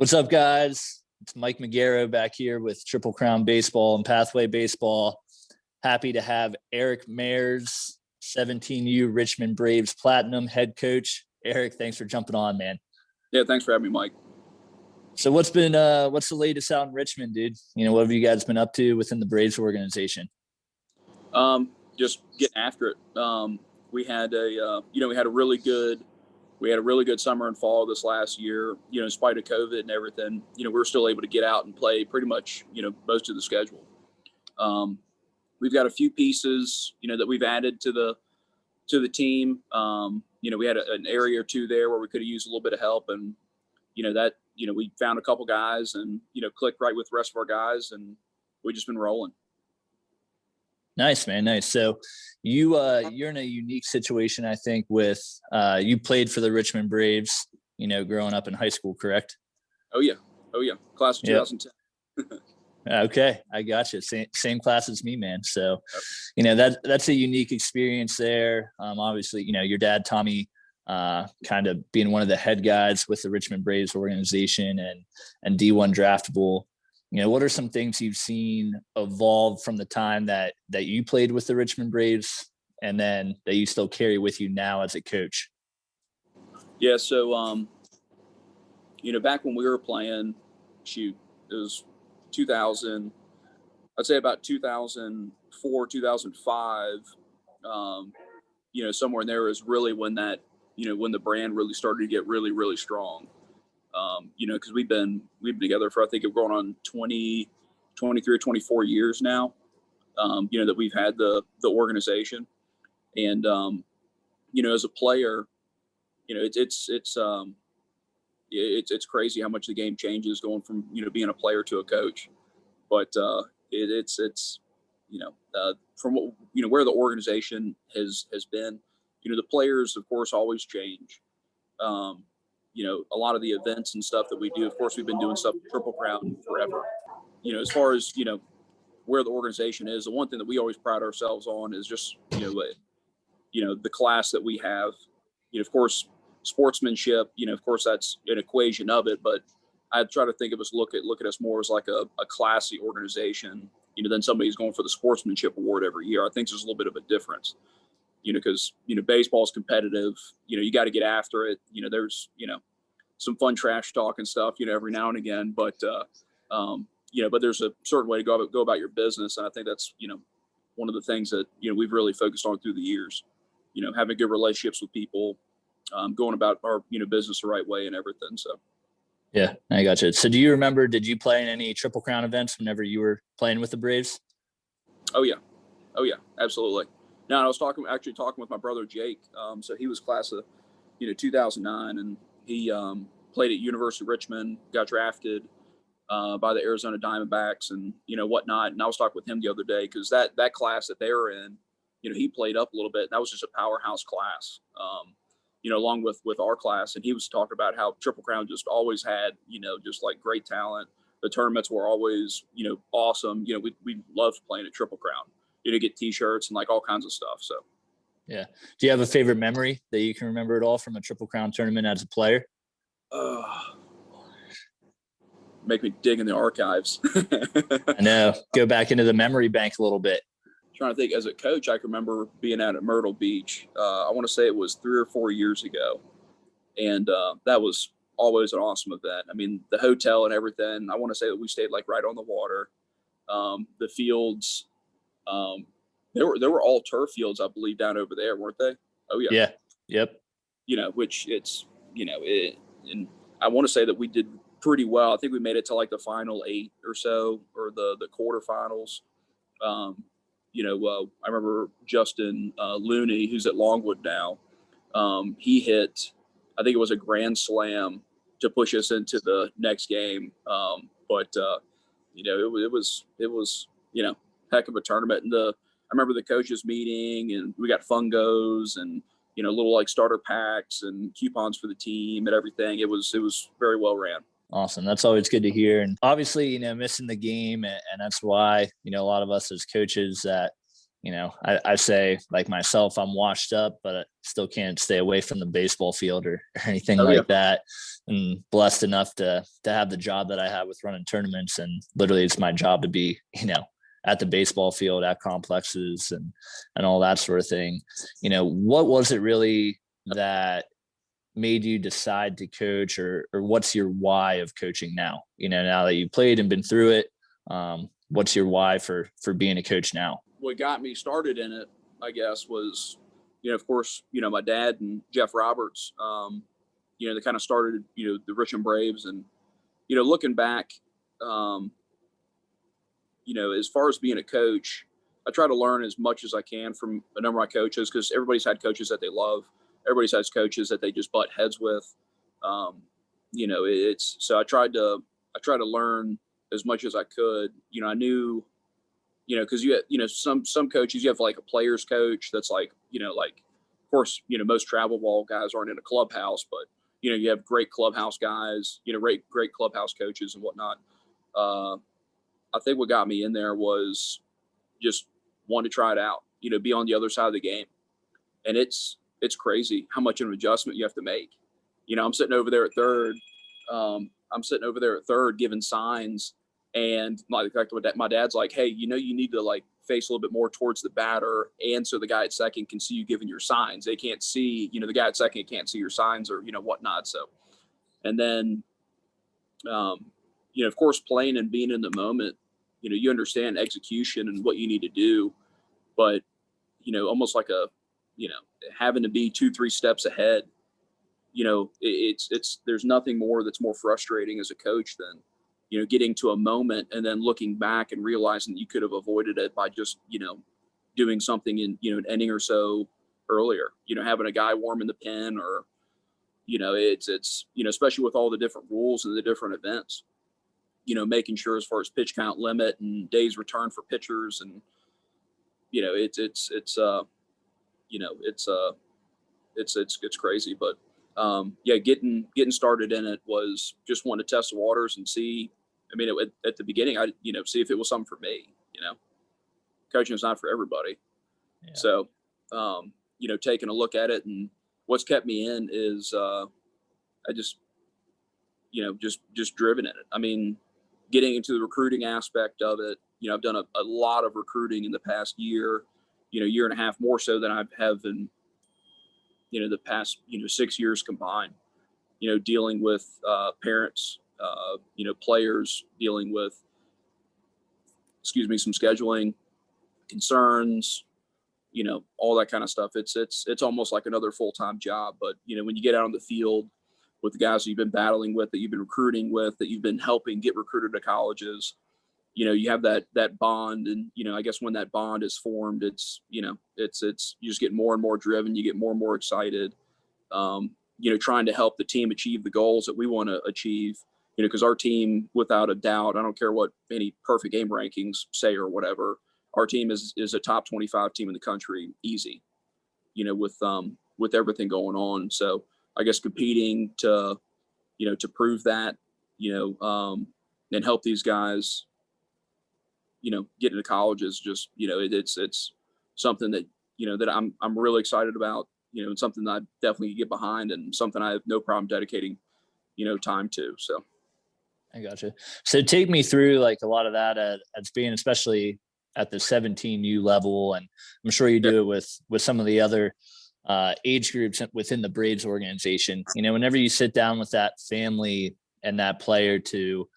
What's up, guys? It's Mike Magaro back here with Triple Crown Baseball and Pathway Baseball. Happy to have Eric Mayers, 17U Richmond Braves Platinum head coach. Eric, thanks for jumping on, man. Yeah, thanks for having me, Mike. So what's the latest out in Richmond, dude? What have you guys been up to within the Braves organization? Just getting after it. We had a really good summer and fall this last year. In spite of COVID and everything, we were still able to get out and play pretty much, most of the schedule. We've got a few pieces, that we've added to the team. We had an area or two there where we could have used a little bit of help, and we found a couple guys and clicked right with the rest of our guys, and we've just been rolling. Nice, man. Nice. So you're in a unique situation, I think, with you played for the Richmond Braves, growing up in high school, correct? Oh yeah. Class of 2010. Yep. Okay, I got you. Same class as me, man. So, that's a unique experience there. Obviously, your dad, Tommy, kind of being one of the head guys with the Richmond Braves organization and D1 draftable. What are some things you've seen evolve from the time that you played with the Richmond Braves and then that you still carry with you now as a coach? Yeah. So, back when we were playing, it was 2000, I'd say about 2004, 2005, somewhere in there is really when that, when the brand really started to get really, really strong. Because we've been together for, I think, going on 23 or 24 years now, that we've had the organization. And, as a player, it's crazy how much the game changes going from, being a player to a coach. But from what, where the organization has been, the players, of course, always change. A lot of the events and stuff that we do, of course, we've been doing stuff with Triple Crown forever. As far as, where the organization is, the one thing that we always pride ourselves on is just, the class that we have. Of course, sportsmanship, of course, that's an equation of it, but I try to think of us, look at us more as like a classy organization, than somebody who's going for the sportsmanship award every year. I think there's a little bit of a difference, because, baseball is competitive, you got to get after it. There's, some fun trash talk and stuff, every now and again, but there's a certain way to go about your business. And I think that's, one of the things that, we've really focused on through the years, having good relationships with people, going about our, business the right way and everything. So. Yeah, I got you. So do you remember, did you play in any Triple Crown events whenever you were playing with the Braves? Oh yeah, absolutely. No, I was talking with my brother, Jake. So he was class of, 2009, and he played at University of Richmond, got drafted by the Arizona Diamondbacks and, whatnot. And I was talking with him the other day because that class that they were in, he played up a little bit. And that was just a powerhouse class, along with our class. And he was talking about how Triple Crown just always had, just like great talent. The tournaments were always, awesome. We loved playing at Triple Crown. To get T-shirts and like all kinds of stuff. So, yeah. Do you have a favorite memory that you can remember at all from a Triple Crown tournament as a player? Make me dig in the archives. I know. Go back into the memory bank a little bit. Trying to think, as a coach, I can remember being out at Myrtle Beach. I want to say it was 3 or 4 years ago, and that was always an awesome event. I mean, the hotel and everything. I want to say that we stayed like right on the water. The fields. There were all turf fields, I believe, down over there, weren't they? Oh yeah. Yeah. Yep. Which it's, and I want to say that we did pretty well. I think we made it to like the final 8 or so, or the quarterfinals. I remember Justin Looney, who's at Longwood now. He hit, I think it was a grand slam to push us into the next game. It was heck of a tournament. And I remember the coaches meeting, and we got fungos and, little like starter packs and coupons for the team and everything. It was very well ran. Awesome. That's always good to hear. And obviously, missing the game. And that's why, a lot of us as coaches that, I say, like myself, I'm washed up, but I still can't stay away from the baseball field or anything Oh yeah. like that. And blessed enough to have the job that I have with running tournaments. And literally it's my job to be, at the baseball field, at complexes and all that sort of thing. What was it really that made you decide to coach, or what's your why of coaching now? Now that you played and been through it, what's your why for being a coach now? What got me started in it, I guess, was, of course, my dad and Jeff Roberts, they kind of started, the Richmond Braves. And, looking back, as far as being a coach, I try to learn as much as I can from a number of my coaches, because everybody's had coaches that they love. Everybody's has coaches that they just butt heads with. So I tried to learn as much as I could. I knew, because some coaches, you have like a player's coach that's like, of course, most travel ball guys aren't in a clubhouse, but you have great clubhouse guys, great clubhouse coaches and whatnot. I think what got me in there was just wanting to try it out, be on the other side of the game. And it's crazy how much of an adjustment you have to make. I'm sitting over there at third. Giving signs. And my dad's like, hey, you need to like face a little bit more towards the batter. And so the guy at second can see you giving your signs. They can't see, the guy at second can't see your signs or, whatnot. So, and then, of course, playing and being in the moment, you understand execution and what you need to do, but, almost like having to be 2-3 steps ahead, there's nothing more that's more frustrating as a coach than, getting to a moment and then looking back and realizing that you could have avoided it by just, doing something in, an inning or so earlier, having a guy warm in the pen or, it's, especially with all the different rules and the different events, making sure as far as pitch count limit and days return for pitchers. And, it's crazy, but getting started in it was just wanting to test the waters and see. I mean, at the beginning, I see if it was something for me. Coaching is not for everybody. Yeah. So, taking a look at it, and what's kept me in is I just driven in it. I mean, getting into the recruiting aspect of it. I've done a lot of recruiting in the past year, year and a half more so than I have in the past 6 years combined. Dealing with parents, players, dealing with some scheduling concerns, all that kind of stuff. It's almost like another full-time job. But when you get out on the field with the guys that you've been battling with, that you've been recruiting with, that you've been helping get recruited to colleges, you have that bond. And I guess when that bond is formed, it's you just get more and more driven. You get more and more excited. Trying to help the team achieve the goals that we want to achieve. Because our team, without a doubt, I don't care what any perfect game rankings say or whatever, our team is a top 25 team in the country, easy. With everything going on. So I guess competing to prove that, and help these guys, get into college is just, it's something that, that I'm really excited about, and something that I definitely get behind, and something I have no problem dedicating, time to. So. I gotcha. So take me through like a lot of that as being, especially at the 17U level. And I'm sure you do it with some of the other age groups within the Braves organization. Whenever you sit down with that family and that player to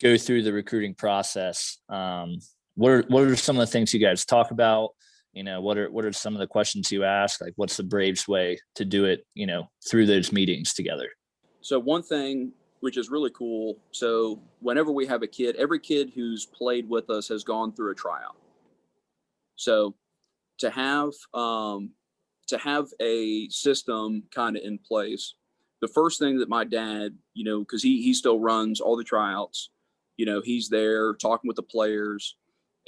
go through the recruiting process, what are some of the things you guys talk about? What are some of the questions you ask? Like, what's the Braves way to do it, through those meetings together? So one thing which is really cool. So whenever we have a kid, every kid who's played with us has gone through a tryout. So to have a system kind of in place, the first thing that my dad, because he still runs all the tryouts, he's there talking with the players.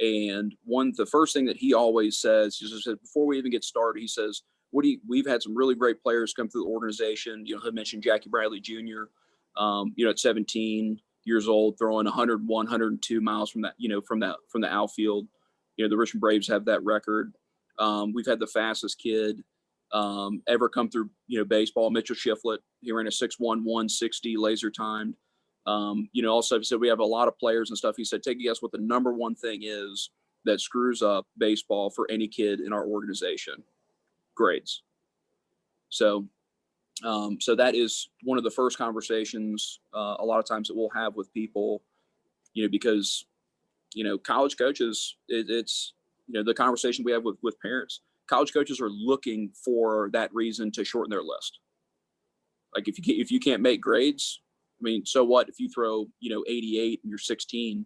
And the first thing that he always says, before we even get started, he says, we've had some really great players come through the organization. He mentioned Jackie Bradley Jr., at 17 years old, throwing 101, 102 miles from that, from the outfield. The Richmond Braves have that record. We've had the fastest kid ever come through, baseball, Mitchell Shiflett. He ran a 6'1", 160 laser timed. Also he said we have a lot of players and stuff. He said, take a guess what the number one thing is that screws up baseball for any kid in our organization. Grades. So that is one of the first conversations a lot of times that we'll have with people, because, college coaches, it's, the conversation we have with parents, college coaches are looking for that reason to shorten their list. Like if you can't make grades, I mean, so what if you throw, 88 and you're 16,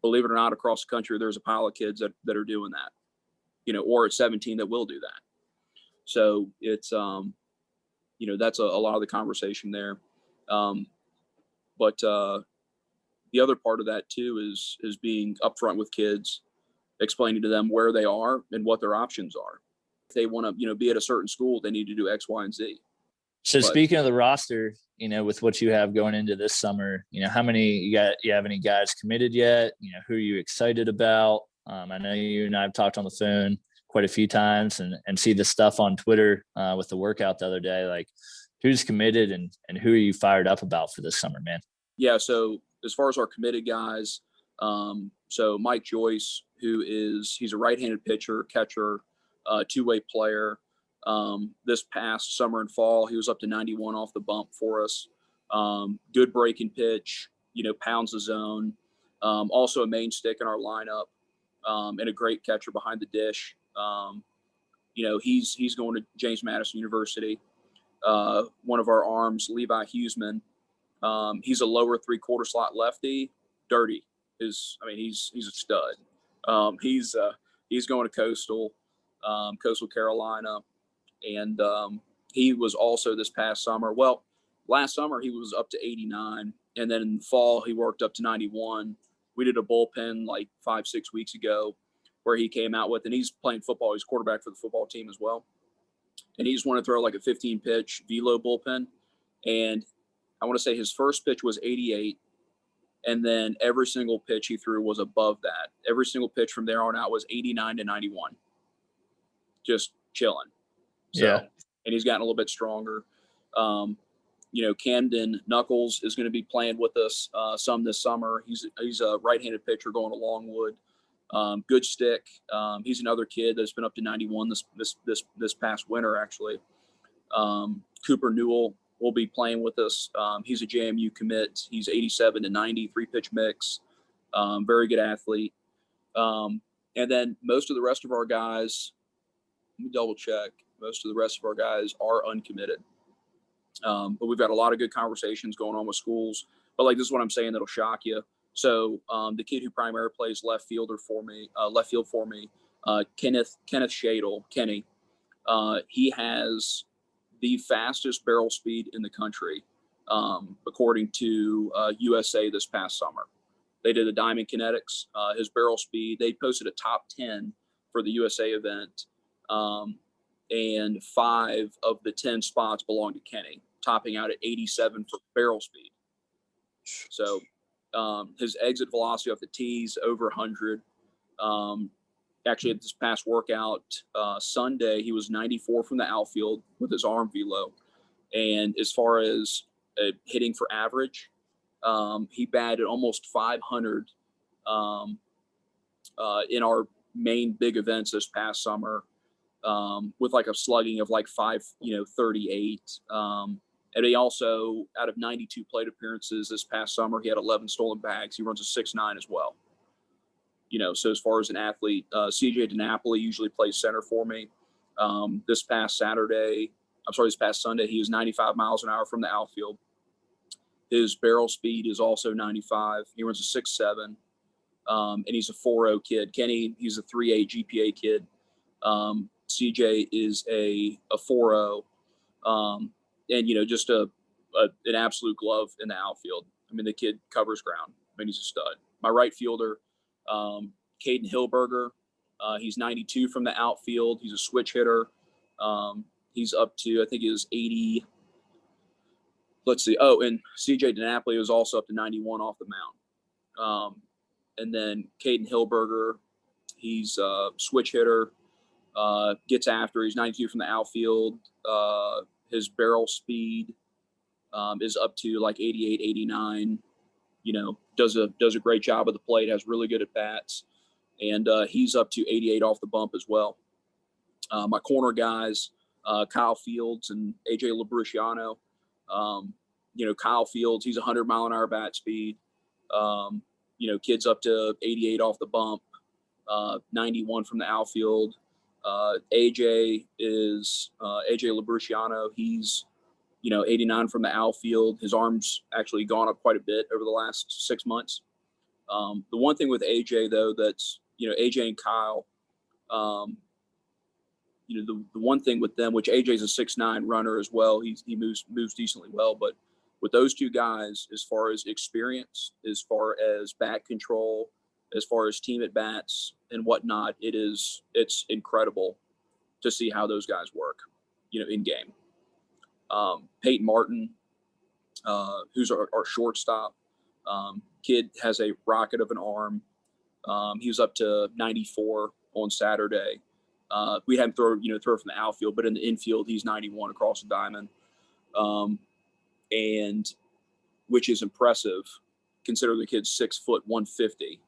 believe it or not, across the country, there's a pile of kids that are doing that, or at 17 that will do that. So it's, that's a lot of the conversation there. But the other part of that too is being upfront with kids, explaining to them where they are and what their options are. If they want to, be at a certain school, they need to do X, Y, and Z. So speaking of the roster, with what you have going into this summer, how many you have any guys committed yet? Who are you excited about? I know you and I have talked on the phone quite a few times and see the stuff on Twitter with the workout the other day. Like, who's committed and who are you fired up about for this summer, man? Yeah. So as far as our committed guys, so Mike Joyce, he's a right-handed pitcher, catcher, two-way player. This past summer and fall, he was up to 91 off the bump for us. Good breaking pitch, pounds the zone. Also a main stick in our lineup, and a great catcher behind the dish. He's going to James Madison University. One of our arms, Levi Huseman, he's a lower 3/4 slot lefty, dirty. He's a stud. He's going to Coastal Carolina. And he was also this past summer. Well, last summer he was up to 89. And then in the fall, he worked up to 91. We did a bullpen like 5-6 weeks ago where he came out with, and he's playing football. He's quarterback for the football team as well. And he just wanted to throw like a 15-pitch velo bullpen. And I want to say his first pitch was 88. And then every single pitch he threw was above that. Every single pitch from there on out was 89 to 91. Just chilling. So, yeah. And he's gotten a little bit stronger. Camden Knuckles is going to be playing with us some this summer. He's a right-handed pitcher going to Longwood. Good stick. He's another kid that's been up to 91 this past winter, actually. Cooper Newell will be playing with us. He's a JMU commit. He's 87 to 90, 3-pitch mix. Very good athlete. And then most of the rest of our guys, let me double check. Most of the rest of our guys are uncommitted. But we've got a lot of good conversations going on with schools. But like, this is what I'm saying that'll shock you. So the kid who primarily plays left field for me, Kenneth Shadle, Kenny, he has the fastest barrel speed in the country, according to USA this past summer. They did a Diamond Kinetics. His barrel speed, they posted a top 10 for the USA event. And 5 of the 10 spots belong to Kenny, topping out at 87 for barrel speed. So his exit velocity off the tees over 100. Actually, at this past workout Sunday, he was 94 from the outfield with his arm velo. And as far as hitting for average, he batted almost 500 in our main big events this past summer. With like a slugging of like 538. And he also, out of 92 plate appearances this past summer, he had 11 stolen bags. He runs a 6'9" as well. So as far as an athlete, CJ DiNapoli usually plays center for me. This past Sunday, he was 95 miles an hour from the outfield. His barrel speed is also 95. He runs a 6'7", and he's a 4.0 kid. Kenny, he's a 3.8 GPA kid. CJ is a 4.0, and just an absolute glove in the outfield. I mean, the kid covers ground. I mean, he's a stud. My right fielder, Caden Hillberger, he's 92 from the outfield. He's a switch hitter. He's up to, I think he was 80. Let's see. Oh, and CJ DiNapoli was also up to 91 off the mound. And then Caden Hillberger, he's a switch hitter. Gets after. He's 92 from the outfield. His barrel speed is up to like 88, 89. Does a great job of the plate. Has really good at bats, and he's up to 88 off the bump as well. My corner guys, Kyle Fields and AJ Labrusciano. Kyle Fields, he's 100-mile-an-hour bat speed. Kids up to 88 off the bump, 91 from the outfield. AJ Labrusciano. He's 89 from the outfield. His arm's actually gone up quite a bit over the last 6 months. The one thing with AJ though, that's AJ and Kyle. The one thing with them, which AJ's a 6'9" runner as well. He moves decently well, but with those two guys, as far as experience, as far as bat control, as far as team at bats and whatnot, it's incredible to see how those guys work, in game. Peyton Martin, who's our shortstop, kid has a rocket of an arm. He was up to 94 on Saturday. We had him throw from the outfield, but in the infield, he's 91 across the diamond. And which is impressive considering the kid's 6 foot 150.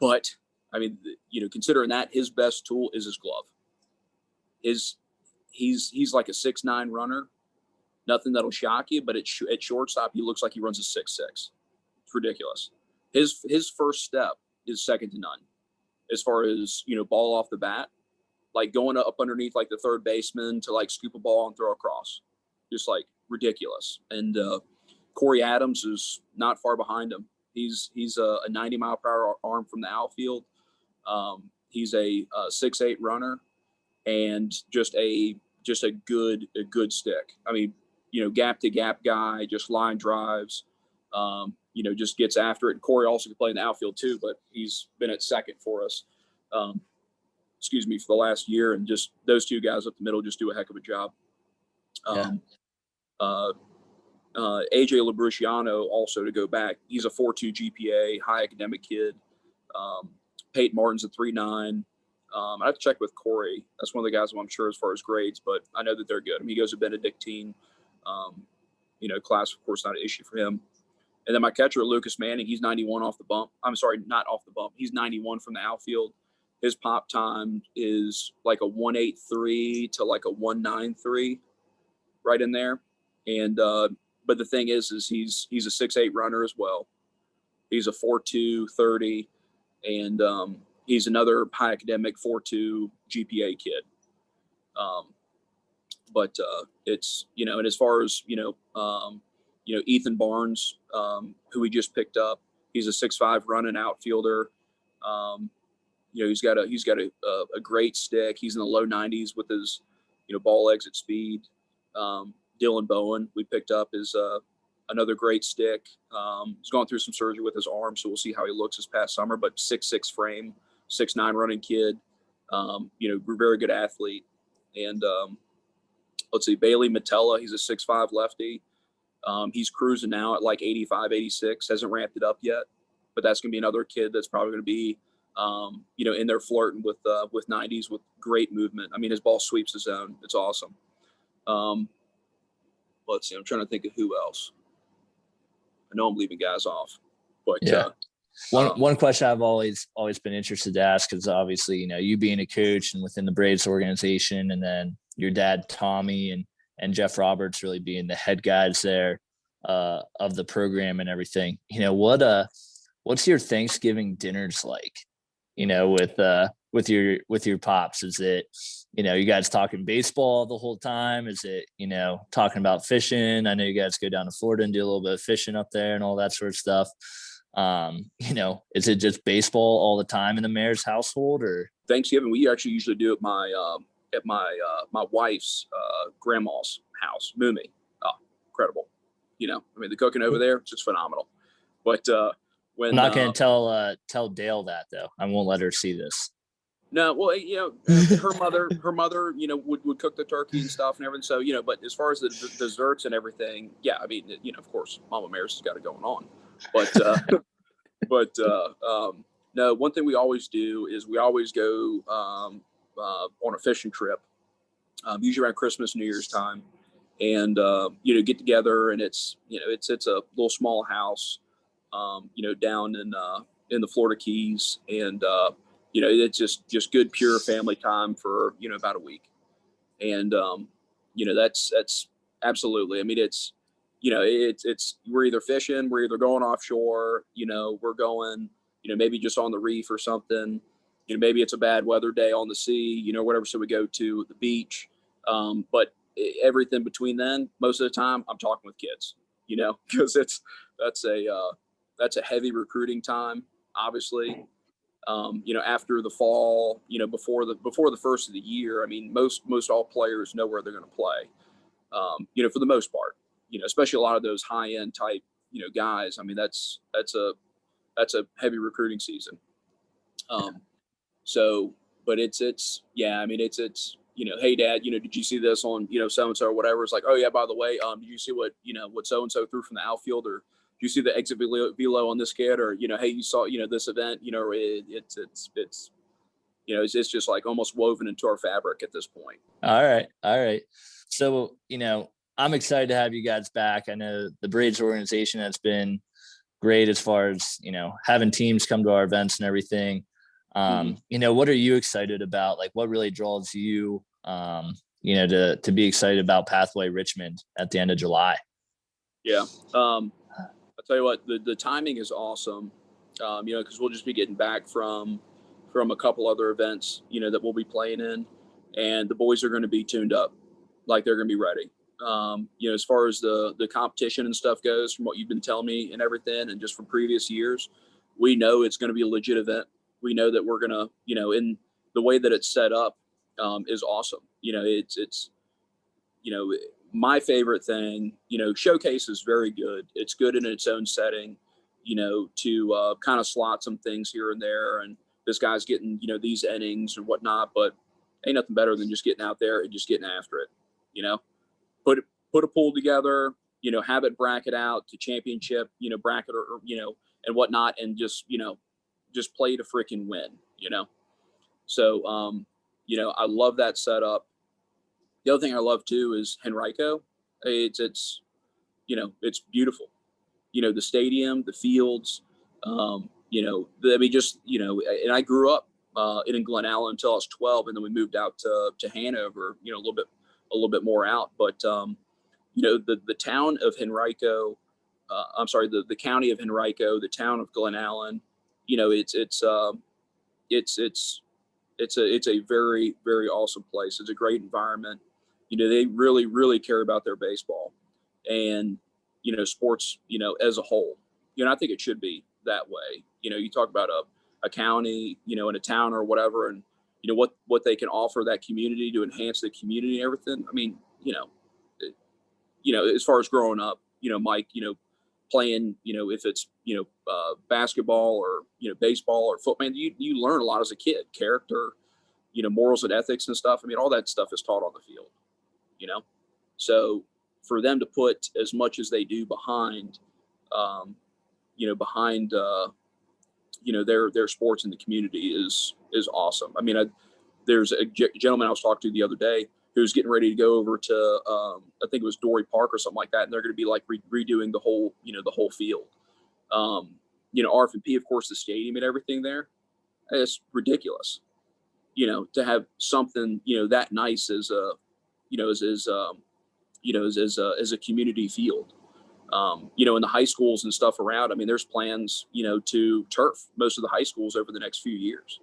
But I mean, considering that, his best tool is his glove. He's like a 6'9" runner, nothing that'll shock you, but at shortstop, he looks like he runs a 6'6". It's ridiculous. His first step is second to none as far as, ball off the bat, like going up underneath like the third baseman to like scoop a ball and throw across, just like ridiculous. And Corey Adams is not far behind him. He's a 90-mile-per-hour arm from the outfield. He's a 6'8" runner and just a good stick. I mean, gap to gap guy, just line drives, just gets after it. And Corey also can play in the outfield too, but he's been at second for us, for the last year. And just those two guys up the middle just do a heck of a job. AJ Labrusciano, also to go back, he's a 4.2 GPA, high academic kid. Peyton Martin's a 3.9. I have to check with Corey. That's one of the guys I'm sure as far as grades, but I know that they're good. I mean, he goes to Benedictine. Class, of course, not an issue for him. And then my catcher, Lucas Manning, he's 91 off the bump. I'm sorry, not off the bump. He's 91 from the outfield. His pop time is like a 1.83 to like a 1.93, right in there. And but the thing is he's a 6'8" runner as well. He's a 4.2 30, and he's another high academic 4.2 GPA kid. But it's and as far as Ethan Barnes, who we just picked up, he's a 6'5" running outfielder. He's got a great stick. He's in the low 90s with his ball exit speed. Dylan Bowen, we picked up, is another great stick. He's gone through some surgery with his arm, so we'll see how he looks this past summer. But 6'6" frame, 6'9" running kid. Very good athlete. And let's see, Bailey Matella, he's a 6'5" lefty. He's cruising now at like 85, 86, hasn't ramped it up yet. But that's going to be another kid that's probably going to be, in there flirting with 90s with great movement. I mean, his ball sweeps the zone. It's awesome. Let's see, I'm trying to think of who else. I know I'm leaving guys off, but yeah. One question I've always been interested to ask is obviously, you being a coach and within the Braves organization, and then your dad, Tommy, and Jeff Roberts really being the head guys there of the program and everything. What's your Thanksgiving dinners like? With your pops? Is it, you guys talking baseball the whole time? Is it, talking about fishing? I know you guys go down to Florida and do a little bit of fishing up there and all that sort of stuff. Is it just baseball all the time in the mayor's household? Or Thanksgiving, we actually usually do at my wife's grandma's house, Mumi. Oh, incredible. The cooking over there, it's just phenomenal. But when I'm not going to tell Dale that, though. I won't let her see this. No, well, her mother, would cook the turkey and stuff and everything. So, but as far as the desserts and everything, yeah, I mean, of course, Mama Maris has got it going on. But no, one thing we always do is we always go on a fishing trip, usually around Christmas, New Year's time, and get together. And it's a little small house, down in the Florida Keys, and it's just good pure family time for about a week. And that's absolutely. I mean, it's we're either fishing, we're either going offshore, we're going, maybe just on the reef or something. Maybe it's a bad weather day on the sea, whatever. So we go to the beach. But everything between then, most of the time, I'm talking with kids, because that's a heavy recruiting time, obviously. After the fall, before the first of the year, I mean, most all players know where they're going to play, for the most part, especially a lot of those high end type, guys. I mean, that's a heavy recruiting season. So, but yeah, I mean, it's, hey dad, did you see this on, so-and-so or whatever? It's like, oh yeah, by the way, did you see what so-and-so threw from the outfield, or you see the exit velo on this kid, or hey, you saw this event, it's just like almost woven into our fabric at this point. All right. So I'm excited to have you guys back. I know the Braves organization has been great as far as having teams come to our events and everything. What are you excited about? Like, what really draws you to be excited about Pathway Richmond at the end of July? Yeah. I'll tell you what, the timing is awesome. Because we'll just be getting back from a couple other events, that we'll be playing in, and the boys are going to be tuned up, like they're going to be ready. As far as the competition and stuff goes, from what you've been telling me and everything, and just from previous years, we know it's going to be a legit event. We know that we're going to, in the way that it's set up, is awesome. It's my favorite thing, Showcase is very good. It's good in its own setting, to kind of slot some things here and there. And this guy's getting, these innings and whatnot, but ain't nothing better than just getting out there and just getting after it, put a pool together, have it bracket out to championship, bracket or and whatnot. And just play to freaking win, So, I love that setup. The other thing I love too is Henrico. It's beautiful. The stadium, the fields, and I grew up in Glen Allen until I was 12, and then we moved out to Hanover, a little bit more out. But the town of Henrico, the county of Henrico, the town of Glen Allen, it's a very, very awesome place. It's a great environment. They really, really care about their baseball and, sports, as a whole. I think it should be that way. You talk about a county, in a town or whatever, and, what they can offer that community to enhance the community and everything. I mean, as far as growing up, Mike, playing, if it's, basketball or, baseball or football, you learn a lot as a kid, character, morals and ethics and stuff. I mean, all that stuff is taught on the field, so for them to put as much as they do behind, their sports in the community is awesome. I mean, there's a gentleman I was talking to the other day who's getting ready to go over to, I think it was Dory Park or something like that. And they're going to be like redoing the whole field. RF&P, of course, the stadium and everything there. It's ridiculous, to have something, that nice as a, as a community field. In the high schools and stuff around, I mean, there's plans, to turf most of the high schools over the next few years.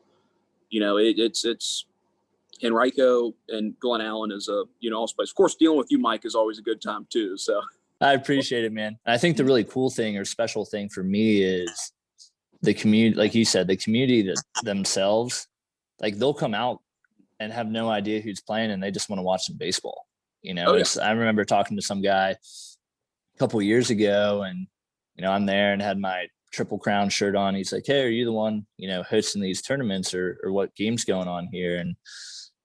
It's Henrico and Glen Allen is a, awesome place. Of course, dealing with you, Mike, is always a good time too. So I appreciate it, man. I think the really cool thing or special thing for me is the community, like you said, the community themselves, like they'll come out and have no idea who's playing and they just want to watch some baseball. I remember talking to some guy a couple of years ago and, I'm there and had my Triple Crown shirt on. He's like, hey, are you the one, hosting these tournaments or what game's going on here? And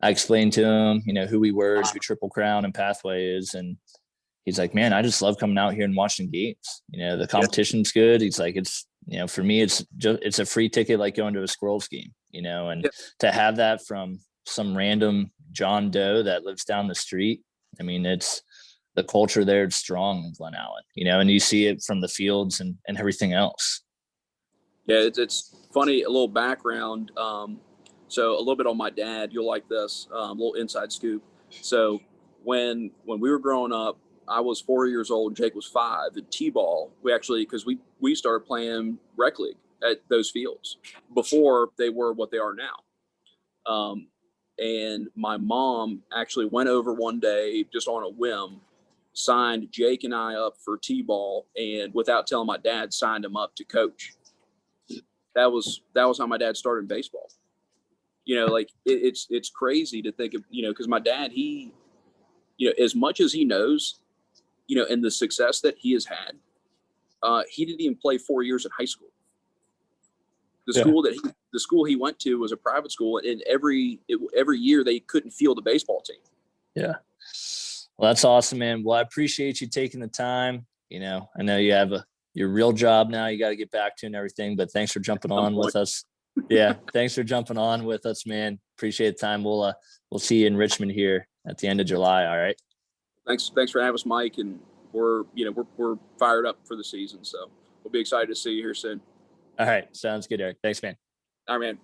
I explained to him, who we were, who Triple Crown and Pathway is. And he's like, man, I just love coming out here and watching games. The competition's good. He's like, it's, for me, it's a free ticket, like going to a Squirrels game, and to have that from, some random John Doe that lives down the street. I mean, it's the culture there is strong in Glen Allen, you know, and you see it from the fields and everything else. Yeah, it's funny. A little background. So a little bit on my dad. You'll like this. A little inside scoop. So when we were growing up, I was 4 years old and Jake was 5. At T-ball, we actually, because we started playing rec league at those fields before they were what they are now. And my mom actually went over one day just on a whim, signed Jake and I up for T-ball, and without telling my dad, signed him up to coach. That was how my dad started in baseball. You know, like it's crazy to think of, you know, because my dad, he, you know, as much as he knows, you know, and the success that he has had, he didn't even play 4 years in high school. The school he went to was a private school, and every year they couldn't field a baseball team. Yeah. Well, that's awesome, man. Well, I appreciate you taking the time. You know, I know you have your real job now you got to get back to and everything, but thanks for jumping on with us. Yeah. Thanks for jumping on with us, man. Appreciate the time. We'll see you in Richmond here at the end of July. All right. Thanks for having us, Mike. And we're fired up for the season. So we'll be excited to see you here soon. All right. Sounds good, Eric. Thanks, man. All right, man.